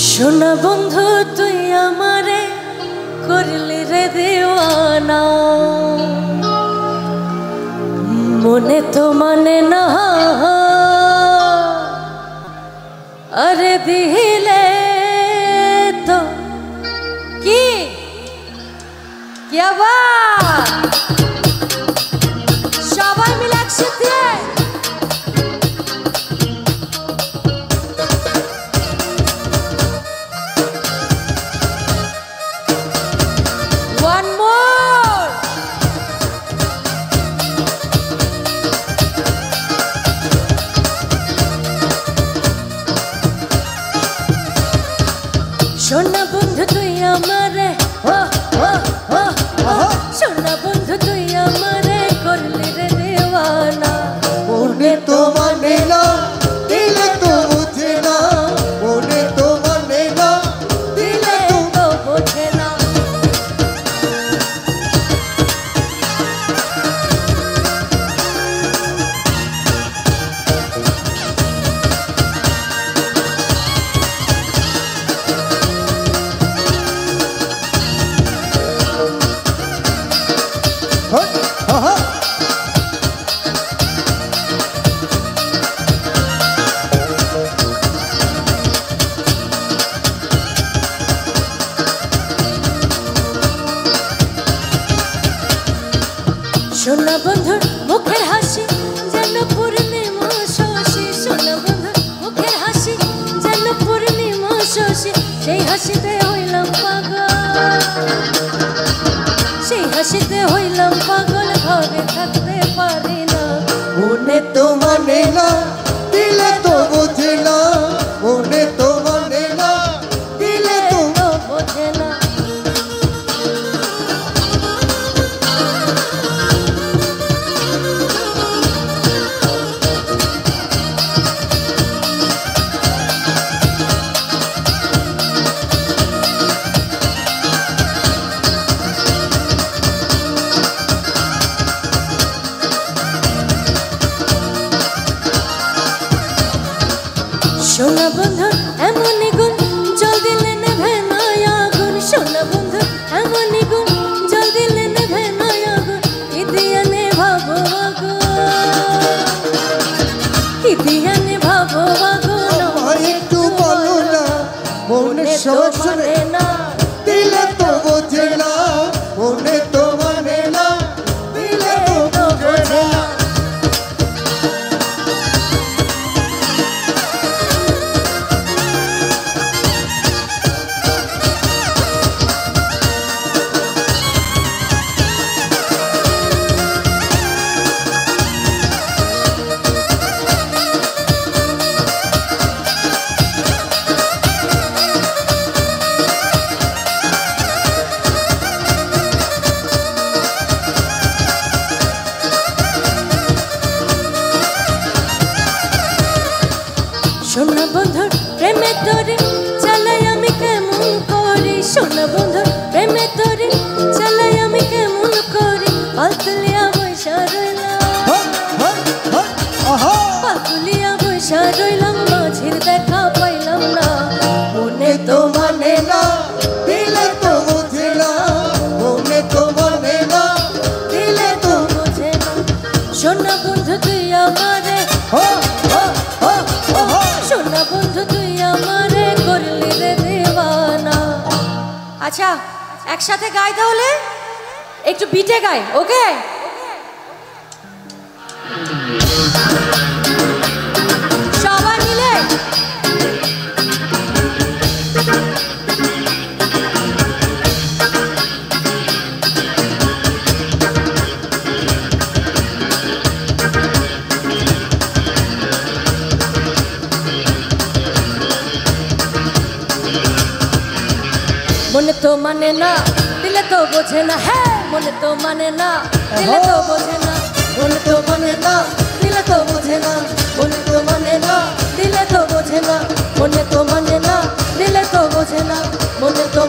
শোনা বন্ধু তুই আমারে করলি রে দেওয়ানা, মনে তো মানে না আরে দিলে তো কি আবার সবাই মিলে একসাথে সোনা বন্ধু তুই আমারে সোনা বন্ধু তুই আমারে করলি রে দেওয়ানা, মনে তো মানে না দিলে তো বুঝে না, মনে তো মানে না দিলে তো বোঝে না। সোনা বন্ধুর মুখের হাসি যেন পূর্ণিমা শশী, সোনা বন্ধুর মুখের হাসি যেন পূর্ণিমা শশী, সেই হাসিতে হইলাম পাগল, সেই হাসিতে হইলাম পাগল, ঘরে থাকতে পারি না। মনে তো মানে না দিলে তো বুঝে না, মনে তো মানে না দিলে তো বোঝে না। সোনা বন্ধুর এমনই গুণ জল দিলে নেভে না আগুন, সোনা বন্ধুর এমনই গুণ জল দিলে নেভে না আগুন, কি দিয়ে নেভাবো আগুন, কি দিয়ে নেভাবো আগুন, একটু বলো না মনে তো মানে না দিলে তো বোঝে না, মনে তো মানে না দিলে তো বোঝে না। সোনা বন্ধুর প্রেমে তোরে চালাই আমি কেমন করি, সোনা বন্ধুর প্রেমে তোরে চালাই আমি কেমন করি, পাতুলিয়া বৈশা রইলাম, পাতুলিয়া বৈশা রইলাম, মাঝির দেখা পাইলাম না, মনে তো মানে না দিলে তো বোঝে না, মনে তো মানে না দিলে তো বোঝে না। সোনা বন্ধু তুই আমারে সোনা বন্ধু তুই আমারে করলি রে দেওয়ানা। আচ্ছা একসাথে গাই তাহলে, একটু বিটে গাই, ওকে? সবাই মিলে মনে তো মানে না দিলে তো বোঝে না, হ্যাঁ মনে তো মানে না দিলে তো বোঝে না, মনে তো মানে না দিলে তো বোঝে না, মনে তো মানে না দিলে তো বোঝে না, মনে তো মানে না দিলে তো বোঝে না, মনে তো